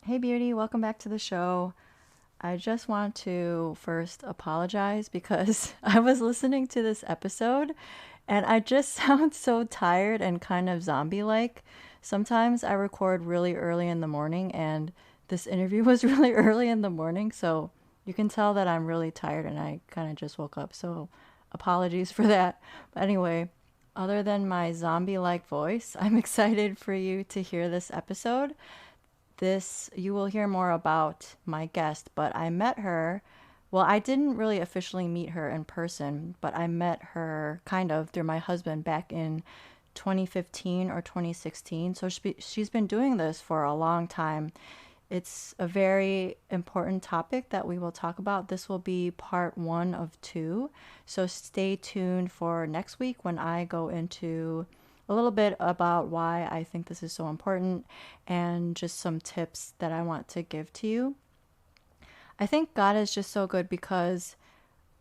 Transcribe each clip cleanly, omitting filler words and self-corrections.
Hey, Beauty, welcome back to the show. I just want to first apologize because I was listening to this episode and I just sound so tired and kind of zombie like. Sometimes I record really early in the morning, and this interview was really early in the morning, so you can tell that I'm really tired and I kind of just woke up. So, apologies for that. But anyway, other than my zombie like voice, I'm excited for you to hear this episode. This, you will hear more about my guest, but I met her. Well, I didn't really officially meet her in person, but I met her kind of through my husband back in 2015 or 2016. So she's been doing this for a long time. It's a very important topic that we will talk about. This will be part one of two. So stay tuned for next week when I go into a little bit about why I think this is so important and just some tips that I want to give to you. I think God is just so good because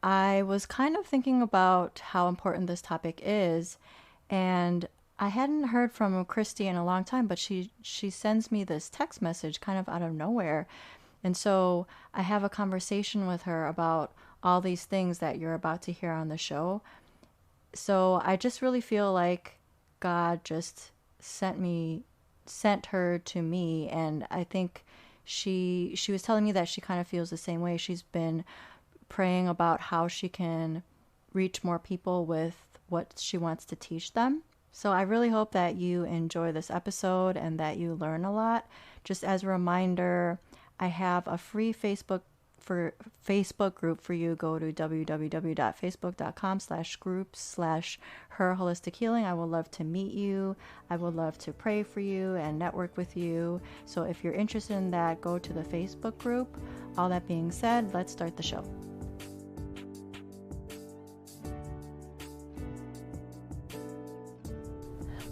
I was kind of thinking about how important this topic is, and I hadn't heard from Christy in a long time, but she sends me this text message kind of out of nowhere. And so I have a conversation with her about all these things that you're about to hear on the show. So I just really feel like God just sent her to me, and I think she was telling me that she kind of feels the same way. She's been praying about how she can reach more people with what she wants to teach them. So I really hope that you enjoy this episode and that you learn a lot. Just as a reminder, I have a free Facebook group for you. Go to www.facebook.com/groups/her holistic healing. I would love to meet you. I would love to pray for you and network with you. So if you're interested in that, go to the Facebook group. All that being said, let's start the show.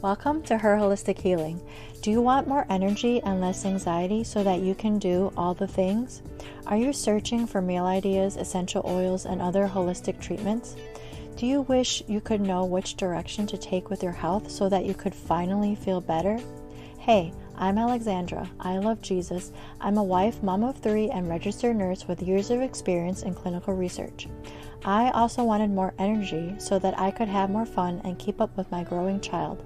Welcome to Her Holistic Healing. Do you want more energy and less anxiety so that you can do all the things? Are you searching for meal ideas, essential oils, and other holistic treatments? Do you wish you could know which direction to take with your health so that you could finally feel better? Hey, I'm Alexandra. I love Jesus. I'm a wife, mom of 3, and registered nurse with years of experience in clinical research. I also wanted more energy so that I could have more fun and keep up with my growing child.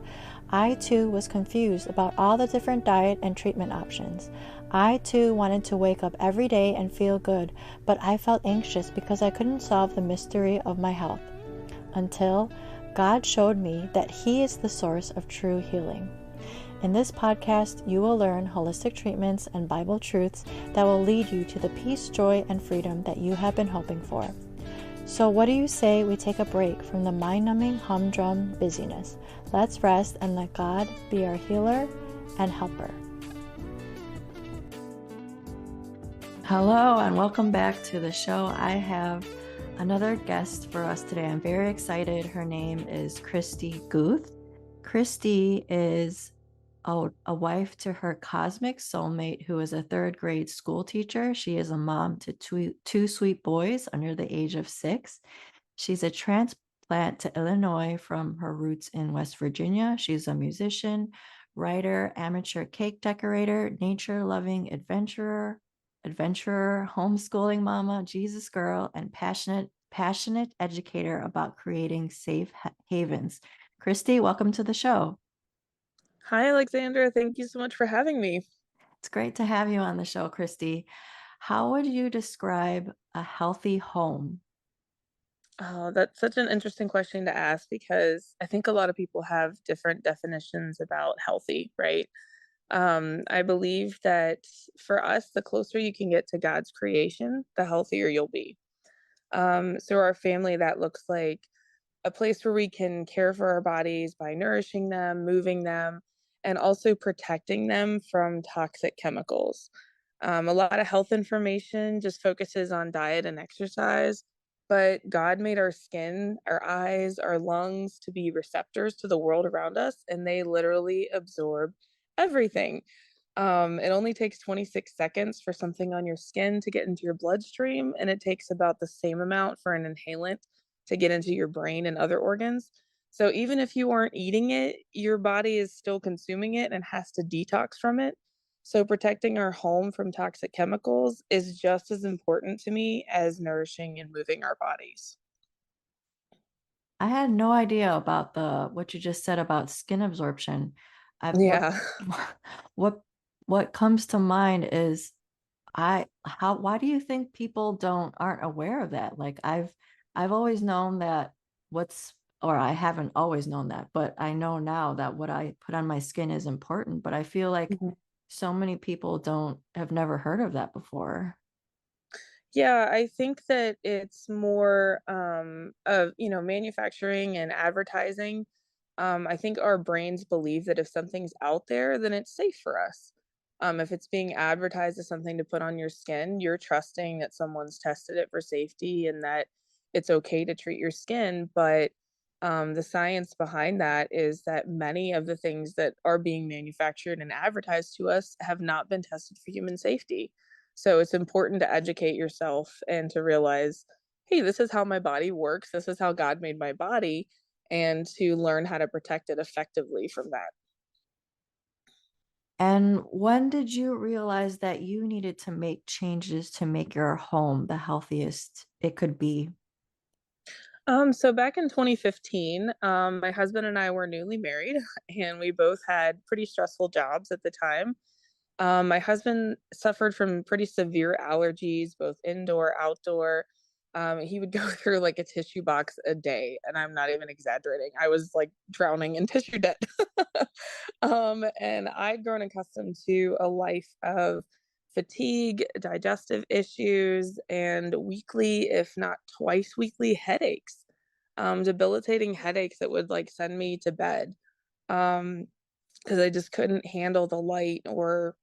I too was confused about all the different diet and treatment options. I too wanted to wake up every day and feel good, but I felt anxious because I couldn't solve the mystery of my health. Until God showed me that He is the source of true healing. In this podcast, you will learn holistic treatments and Bible truths that will lead you to the peace, joy, and freedom that you have been hoping for. So what do you say we take a break from the mind-numbing humdrum busyness? Let's rest and let God be our healer and helper. Hello and welcome back to the show. I have another guest for us today. I'm very excited. Her name is Christi Guth. Christi is a wife to her cosmic soulmate who is a 3rd grade school teacher. She is a mom to two sweet boys under the age of 6. She's a transplant to Illinois from her roots in West Virginia. She's a musician, writer, amateur cake decorator, nature-loving adventurer, homeschooling mama, Jesus girl, and passionate educator about creating safe havens. Christi, welcome to the show. Hi, Alexandra. Thank you so much for having me. It's great to have you on the show, Christi. How would you describe a healthy home? Oh, that's such an interesting question to ask because I think a lot of people have different definitions about healthy, right? I believe that for us, the closer you can get to God's creation, the healthier you'll be. So our family, that looks like a place where we can care for our bodies by nourishing them, moving them, and also protecting them from toxic chemicals. A lot of health information just focuses on diet and exercise, but God made our skin, our eyes, our lungs to be receptors to the world around us, and they literally absorb everything. It only takes 26 seconds for something on your skin to get into your bloodstream, and it takes about the same amount for an inhalant to get into your brain and other organs. So even if you aren't eating it, your body is still consuming it and has to detox from it. So protecting our home from toxic chemicals is just as important to me as nourishing and moving our bodies. I had no idea about the what you just said about skin absorption. I what Yeah. what what comes to mind is I how why do you think people don't aren't aware of that? Like I've always known that what's or I haven't always known that, but I know now that what I put on my skin is important, but I feel like Mhm. so many people don't have never heard of that before. Yeah, I think that it's more of, manufacturing and advertising. I think our brains believe that if something's out there, then it's safe for us. If it's being advertised as something to put on your skin, you're trusting that someone's tested it for safety and that it's okay to treat your skin. But the science behind that is that many of the things that are being manufactured and advertised to us have not been tested for human safety. So it's important to educate yourself and to realize, hey, this is how my body works. This is how God made my body, and to learn how to protect it effectively from that. And when did you realize that you needed to make changes to make your home the healthiest it could be? So back in 2015, my husband and I were newly married, and we both had pretty stressful jobs at the time. My husband suffered from pretty severe allergies, both indoor, outdoor. He would go through like a tissue box a day, and I'm not even exaggerating. I was like drowning in tissue debt. And I'd grown accustomed to a life of fatigue, digestive issues, and weekly, if not twice weekly, headaches, debilitating headaches that would like send me to bed. Because I just couldn't handle the light or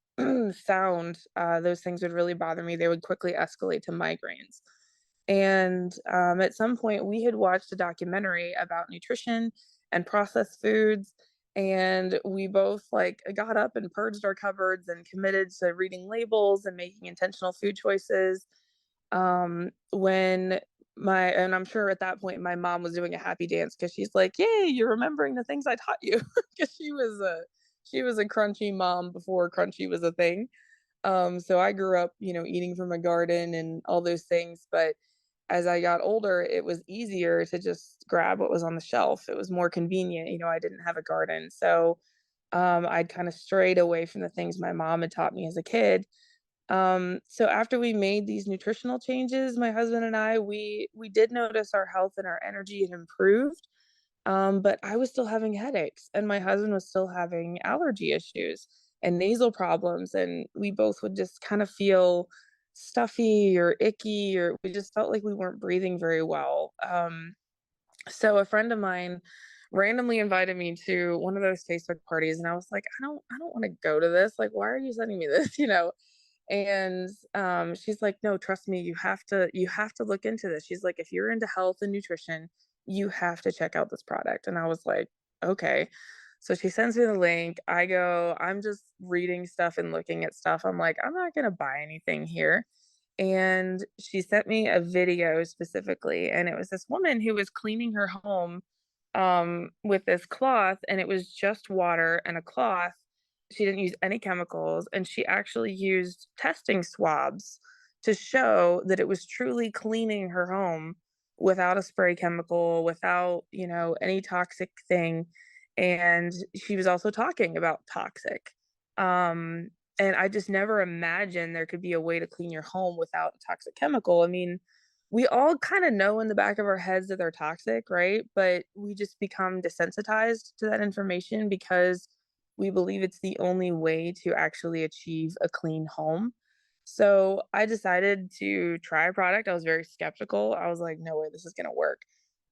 sound. Those things would really bother me. They would quickly escalate to migraines. And at some point, we had watched a documentary about nutrition and processed foods. And we both like got up and purged our cupboards and committed to reading labels and making intentional food choices. When and I'm sure at that point my mom was doing a happy dance because she's like, "Yay, you're remembering the things I taught you," because she was a crunchy mom before crunchy was a thing. So I grew up, eating from a garden and all those things, but as I got older, it was easier to just grab what was on the shelf. It was more convenient, I didn't have a garden. So I'd kind of strayed away from the things my mom had taught me as a kid. So after we made these nutritional changes, my husband and I, we did notice our health and our energy had improved. But I was still having headaches, and my husband was still having allergy issues and nasal problems, and we both would just kind of feel stuffy or icky, or we just felt like we weren't breathing very well. So a friend of mine randomly invited me to one of those Facebook parties, and I was like, I don't want to go to this. Like, why are you sending me this? And she's like, no, trust me, you have to look into this. She's like, if you're into health and nutrition, you have to check out this product. And I was like, okay. So she sends me the link. I go, I'm just reading stuff and looking at stuff. I'm like, I'm not going to buy anything here. And she sent me a video specifically, and it was this woman who was cleaning her home with this cloth, and it was just water and a cloth. She didn't use any chemicals, and she actually used testing swabs to show that it was truly cleaning her home without a spray chemical, without, any toxic thing. And she was also talking about toxic. Um, and I just never imagined there could be a way to clean your home without a toxic chemical. I mean, we all kind of know in the back of our heads that they're toxic, right? But we just become desensitized to that information because we believe it's the only way to actually achieve a clean home. So I decided to try a product. I was very skeptical. I was like, no way, this is going to work.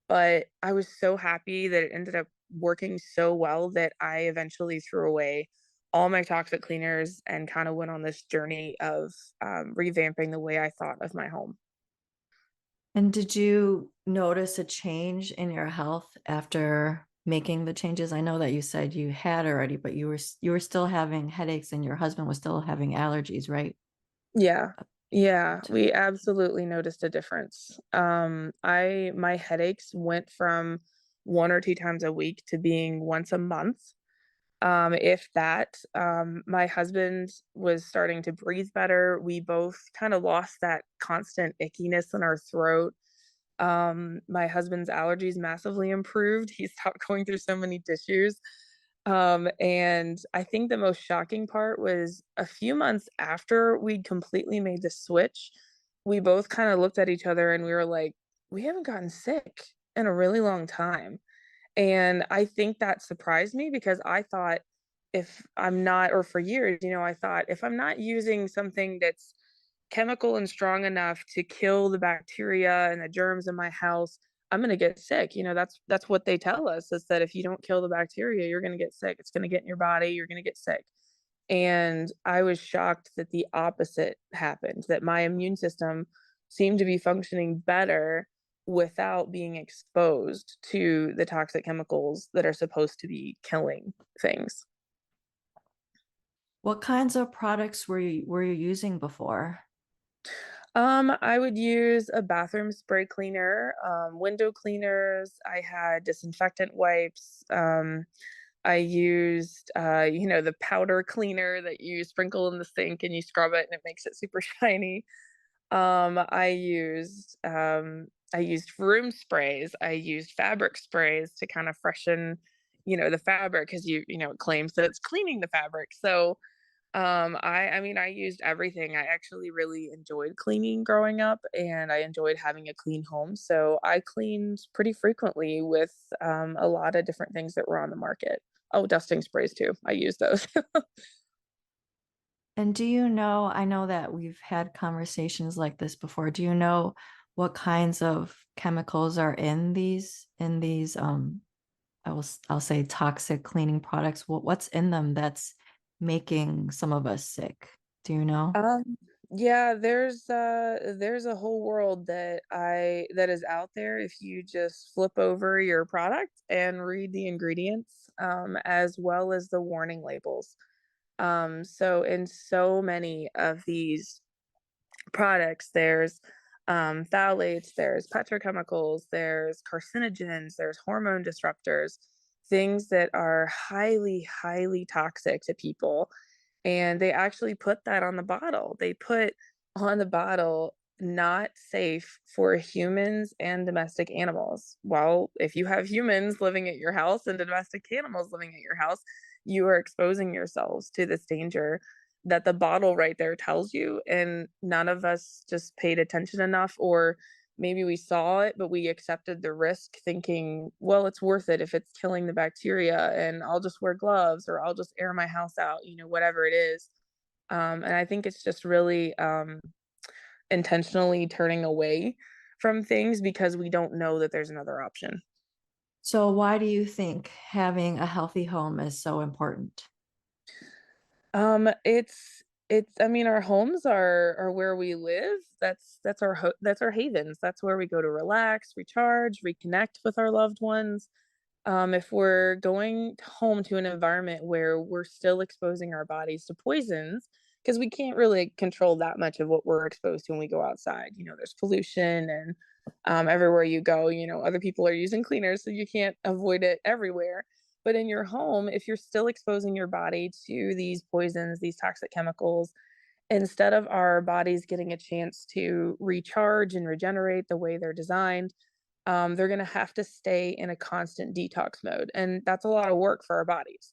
But I was so happy that it ended up working so well that I eventually threw away all my toxic cleaners and kind of went on this journey of revamping the way I thought of my home. And did you notice a change in your health after making the changes? I know that you said you had already, but you were still having headaches and your husband was still having allergies, right? Yeah. Yeah, So- we absolutely noticed a difference. My headaches went from 1 or 2 times a week to being once a month. If that. My husband was starting to breathe better. We both kind of lost that constant ickiness in our throat. My husband's allergies massively improved. He stopped going through so many tissues. And I think the most shocking part was a few months after we'd completely made the switch, we both kind of looked at each other and we were like, we haven't gotten sick in a really long time. And I think that surprised me because I thought if I'm not, or for years, I thought if I'm not using something that's chemical and strong enough to kill the bacteria and the germs in my house, I'm gonna get sick. That's what they tell us is that if you don't kill the bacteria, you're gonna get sick. It's gonna get in your body, you're gonna get sick. And I was shocked that the opposite happened, that my immune system seemed to be functioning better without being exposed to the toxic chemicals that are supposed to be killing things. What kinds of products were you using before? I would use a bathroom spray cleaner, window cleaners. I had disinfectant wipes. I used, the powder cleaner that you sprinkle in the sink and you scrub it and it makes it super shiny. I used room sprays. I used fabric sprays to kind of freshen, the fabric because it claims that it's cleaning the fabric. So I mean, I used everything. I actually really enjoyed cleaning growing up, and I enjoyed having a clean home. So I cleaned pretty frequently with a lot of different things that were on the market. Oh, dusting sprays too. I use those. And do you know, I know that we've had conversations like this before. Do you know what kinds of chemicals are in these I'll say toxic cleaning products? What's in them that's making some of us sick? Do you know? Um, yeah, there's a whole world that is out there if you just flip over your product and read the ingredients, as well as the warning labels. So in so many of these products, there's phthalates, there's petrochemicals, there's carcinogens, there's hormone disruptors, things that are highly, highly toxic to people, and they actually put that on the bottle. They put on the bottle, "Not safe for humans and domestic animals." Well, if you have humans living at your house and domestic animals living at your house, you are exposing yourselves to this danger that the bottle right there tells you, and none of us just paid attention enough, or maybe we saw it, but we accepted the risk thinking, well, it's worth it if it's killing the bacteria and I'll just wear gloves or I'll just air my house out, whatever it is. And I think it's just really intentionally turning away from things because we don't know that there's another option. So why do you think having a healthy home is so important? It's I mean, our homes are where we live. That's our havens. That's where we go to relax, recharge, reconnect with our loved ones. If we're going home to an environment where we're still exposing our bodies to poisons, because we can't really control that much of what we're exposed to when we go outside. There's pollution and everywhere you go, other people are using cleaners, so you can't avoid it everywhere. But in your home, if you're still exposing your body to these poisons, these toxic chemicals, instead of our bodies getting a chance to recharge and regenerate the way they're designed, they're going to have to stay in a constant detox mode. And that's a lot of work for our bodies.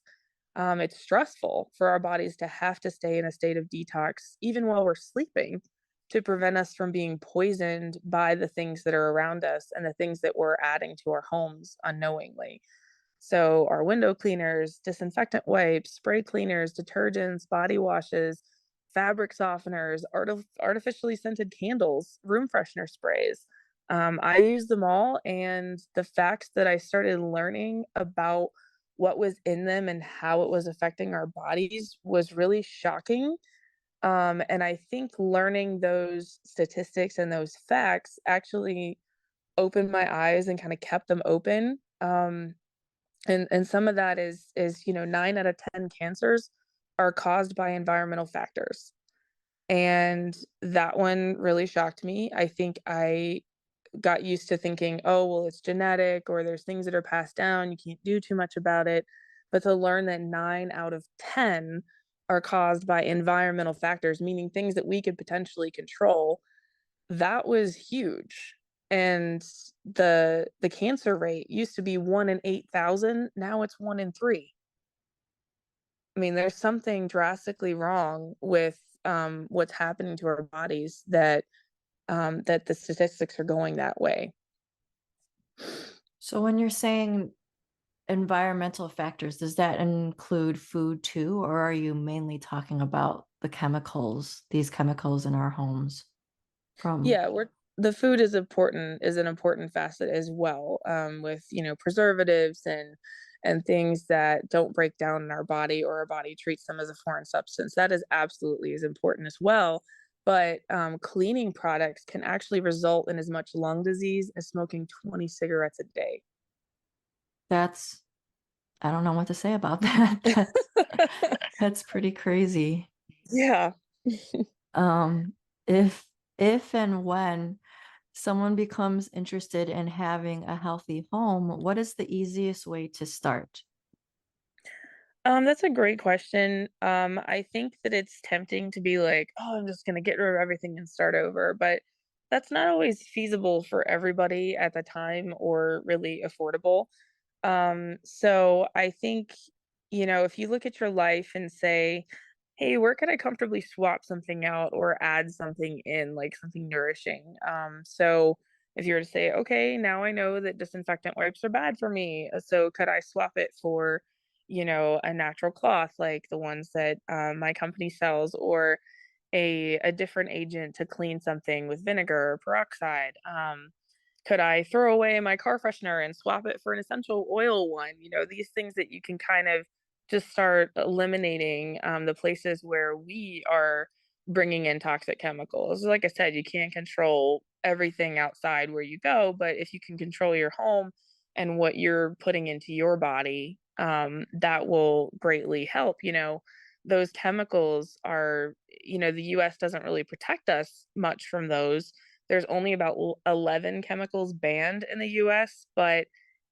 It's stressful for our bodies to have to stay in a state of detox, even while we're sleeping, to prevent us from being poisoned by the things that are around us and the things that we're adding to our homes unknowingly. So, our window cleaners, disinfectant wipes, spray cleaners, detergents, body washes, fabric softeners, artificially scented candles, room freshener sprays. I use them all, and the facts that I started learning about what was in them and how it was affecting our bodies was really shocking. And I think learning those statistics and those facts actually opened my eyes and kind of kept them open. And some of that is 9 out of 10 cancers are caused by environmental factors. And that one really shocked me. I think I got used to thinking, "Oh, well, it's genetic or there's things that are passed down, you can't do too much about it." but to learn that 9 out of 10 are caused by environmental factors, meaning things that we could potentially control, that was huge. And the cancer rate used to be 1 in 8,000, now it's 1 in 3. I mean, there's something drastically wrong with, what's happening to our bodies that the statistics are going that way. So when you're saying environmental factors, does that include food too, or are you mainly talking about these chemicals in our homes from? Yeah, we're the food is an important facet as well, with, preservatives and things that don't break down in our body or our body treats them as a foreign substance. That is absolutely as important as well. But cleaning products can actually result in as much lung disease as smoking 20 cigarettes a day. That's, I don't know what to say about that. That's pretty crazy. Yeah. Um, if and when someone becomes interested in having a healthy home, what is the easiest way to start? That's a great question. I think that it's tempting to be like, "Oh, I'm just gonna get rid of everything and start over," but that's not always feasible for everybody at the time or really affordable. So I think, if you look at your life and say, "Hey, where could I comfortably swap something out or add something in, like something nourishing?" So if you were to say, "Okay, now I know that disinfectant wipes are bad for me, so could I swap it for, a natural cloth like the ones that my company sells, or a different agent to clean something with vinegar or peroxide? Could I throw away my car freshener and swap it for an essential oil one?" These things that you can kind of just start eliminating the places where we are bringing in toxic chemicals. Like I said, you can't control everything outside where you go, but if you can control your home and what you're putting into your body, that will greatly help. Those chemicals are, the US doesn't really protect us much from those. There's only about 11 chemicals banned in the US, but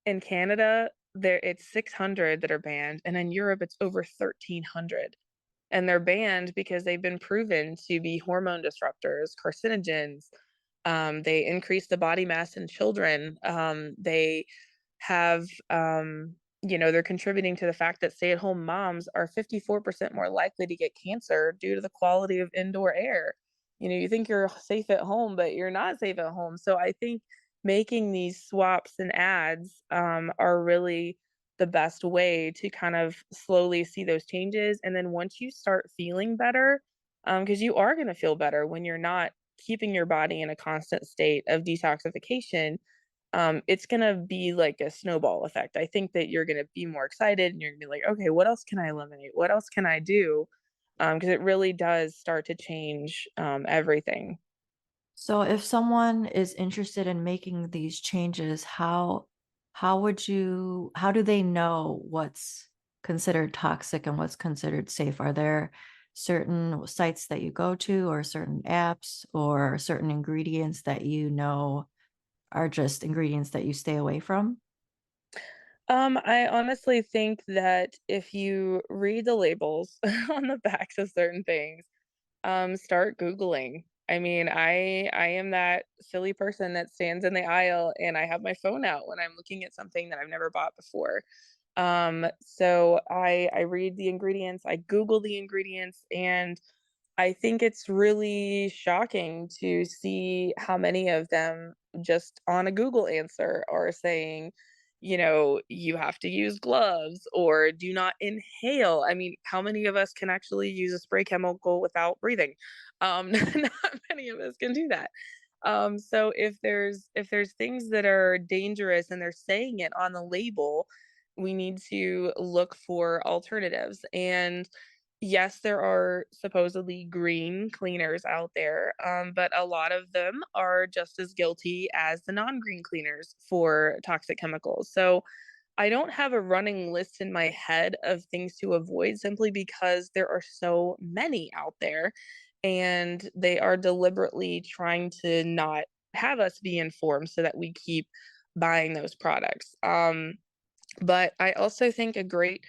in Canada, it's 600 that are banned, and in Europe, it's over 1,300. And they're banned because they've been proven to be hormone disruptors, carcinogens. They increase the body mass in children. They have, they're contributing to the fact that stay-at-home moms are 54% more likely to get cancer due to the quality of indoor air. You think you're safe at home, but you're not safe at home. So I think making these swaps and ads are really the best way to kind of slowly see those changes. And then once you start feeling better, because you are going to feel better when you're not keeping your body in a constant state of detoxification, it's gonna be like a snowball effect. I think that you're gonna be more excited and you're gonna be like, okay, what else can I eliminate? What else can I do? Because it really does start to change everything. So if someone is interested in making these changes, how do they know what's considered toxic and what's considered safe? Are there certain sites that you go to or certain apps or certain ingredients that you know are just ingredients that you stay away from? I honestly think that if you read the labels on the backs of certain things, start Googling. I mean, I am that silly person that stands in the aisle and I have my phone out when I'm looking at something that I've never bought before. So I read the ingredients, I Google the ingredients, and I think it's really shocking to see how many of them just on a Google answer are saying, you have to use gloves or do not inhale. I mean, how many of us can actually use a spray chemical without breathing? Not many of us can do that. So if there's things that are dangerous and they're saying it on the label, we need to look for alternatives. And yes, there are supposedly green cleaners out there, but a lot of them are just as guilty as the non-green cleaners for toxic chemicals. So I don't have a running list in my head of things to avoid simply because there are so many out there and they are deliberately trying to not have us be informed so that we keep buying those products. But I also think a great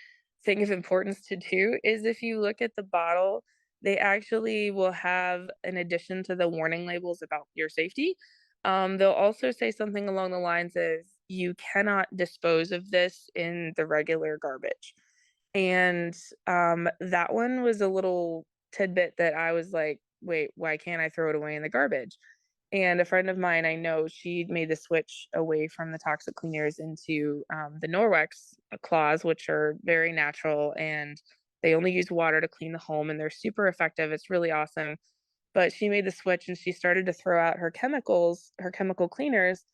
thing of importance to do is if you look at the bottle, they actually will have in addition to the warning labels about your safety, they'll also say something along the lines of, "You cannot dispose of this in the regular garbage." And, that one was a little tidbit that I was like, "Wait, why can't I throw it away in the garbage?" And a friend of mine I know, she made the switch away from the toxic cleaners into, the Norwex claws, which are very natural, and they only use water to clean the home, and they're super effective, it's really awesome. But she made the switch, and she started to throw out her chemicals, her chemical cleaners,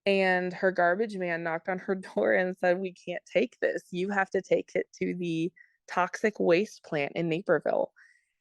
and her garbage man knocked on her door and said, "We can't take this. You have to take it to the toxic waste plant in Naperville."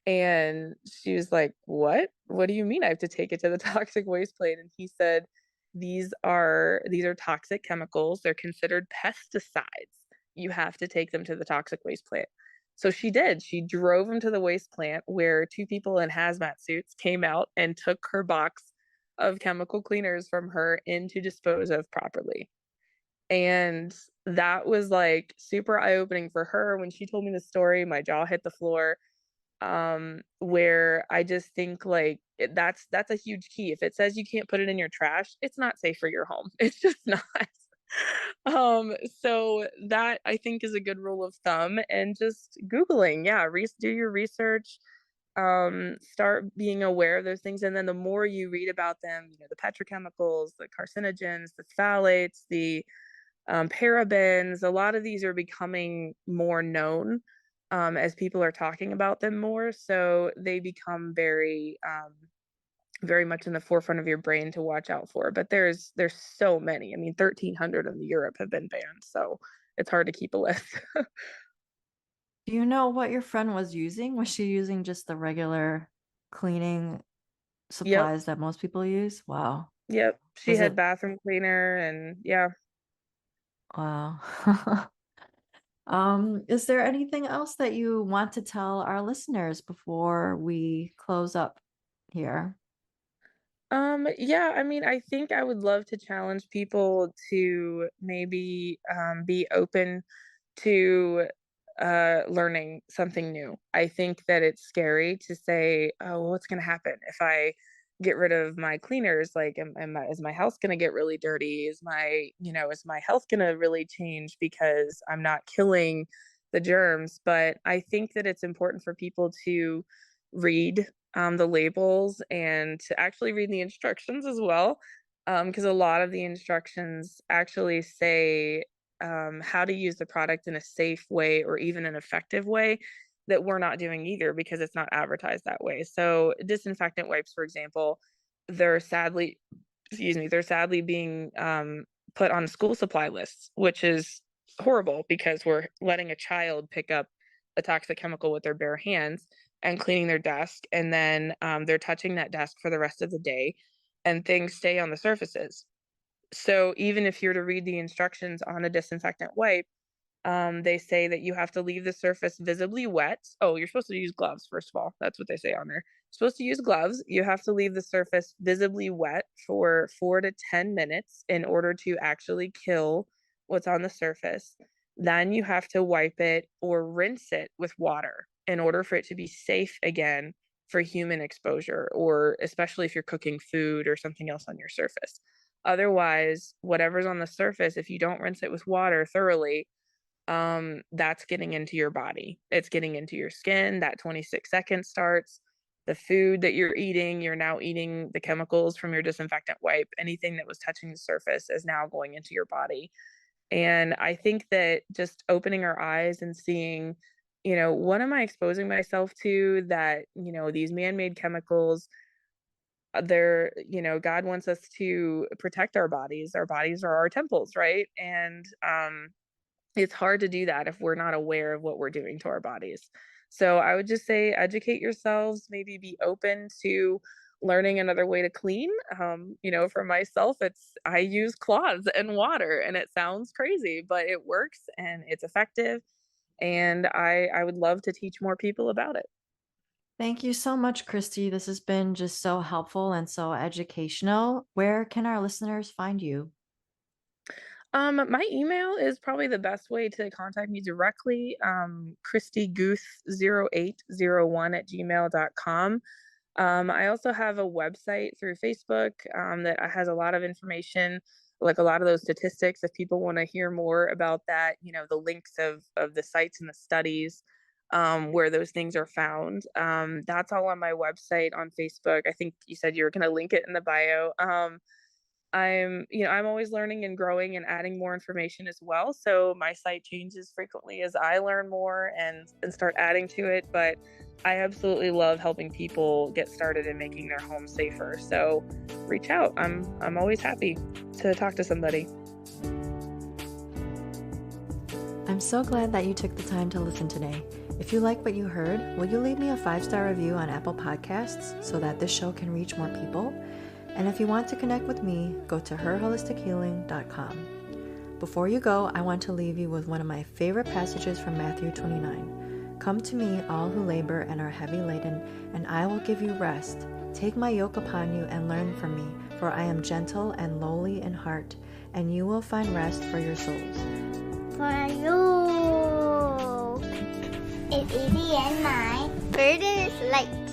And she was like, "What? What do you mean I have to take it to the toxic waste plant?" And he said, these are toxic chemicals. They're considered pesticides. You have to take them to the toxic waste plant." So she did. She drove him to the waste plant where 2 people in hazmat suits came out and took her box of chemical cleaners from her in to dispose of properly. And that was, like, super eye-opening for her. When she told me the story, my jaw hit the floor, where I just think, like, that's a huge key. If it says you can't put it in your trash, it's not safe for your home. It's just not. So that I think is a good rule of thumb, and just Googling, yeah, do your research, start being aware of those things, and then the more you read about them, the petrochemicals, the carcinogens, the phthalates, the parabens, a lot of these are becoming more known, as people are talking about them more, so they become very much in the forefront of your brain to watch out for. But there's so many. I mean, 1,300 in Europe have been banned, so it's hard to keep a list. Do you know what your friend was using? Was she using just the regular cleaning Yep, supplies that most people use? Wow. yep. She Was had it bathroom cleaner and yeah. wow. Is there anything else that you want to tell our listeners before we close up here? Yeah, I mean, I think I would love to challenge people to maybe be open to learning something new. I think that it's scary to say, "Oh, well, what's going to happen if I get rid of my cleaners? Like, is my house going to get really dirty? Is my health going to really change because I'm not killing the germs?" But I think that it's important for people to read the labels and to actually read the instructions as well, because a lot of the instructions actually say how to use the product in a safe way or even an effective way that we're not doing either because it's not advertised that way. So, disinfectant wipes, for example, they're sadly, they're sadly being put on school supply lists, which is horrible because we're letting a child pick up a toxic chemical with their bare hands and cleaning their desk, and then they're touching that desk for the rest of the day, and things stay on the surfaces. So even if you're to read the instructions on a disinfectant wipe, they say that you have to leave the surface visibly wet. Oh, you're supposed to use gloves, first of all. That's what they say on there. You're supposed to use gloves. You have to leave the surface visibly wet for 4 to 10 minutes in order to actually kill what's on the surface. Then you have to wipe it or rinse it with water in order for it to be safe again for human exposure, or especially if you're cooking food or something else on your surface. Otherwise, whatever's on the surface, if you don't rinse it with water thoroughly, that's getting into your body. It's getting into your skin. That 26 seconds starts. The food that you're eating, you're now eating the chemicals from your disinfectant wipe. Anything that was touching the surface is now going into your body. And I think that just opening our eyes and seeing, what am I exposing myself to, that, these man made chemicals, God wants us to protect our bodies. Our bodies are our temples, right? And it's hard to do that if we're not aware of what we're doing to our bodies. So I would just say educate yourselves, maybe be open to learning another way to clean. For myself, I use cloths and water, and it sounds crazy, but it works and it's effective. And I would love to teach more people about it. Thank you so much, Christy. This has been just so helpful and so educational. Where can our listeners find you? My email is probably the best way to contact me directly. christiguth0801 at gmail.com. I also have a website through Facebook that has a lot of information, like a lot of those statistics. If people want to hear more about that, the links of the sites and the studies where those things are found. That's all on my website on Facebook. I think you said you were going to link it in the bio. I'm always learning and growing and adding more information as well. So my site changes frequently as I learn more and start adding to it. But I absolutely love helping people get started in making their home safer. So reach out. I'm always happy to talk to somebody. I'm so glad that you took the time to listen today. If you like what you heard, will you leave me a 5-star review on Apple Podcasts so that this show can reach more people? And if you want to connect with me, go to herholistichealing.com. Before you go, I want to leave you with one of my favorite passages from Matthew 29. Come to me, all who labor and are heavy laden, and I will give you rest. Take my yoke upon you and learn from me, for I am gentle and lowly in heart, and you will find rest for your souls. For you, it's easy and my burden is light.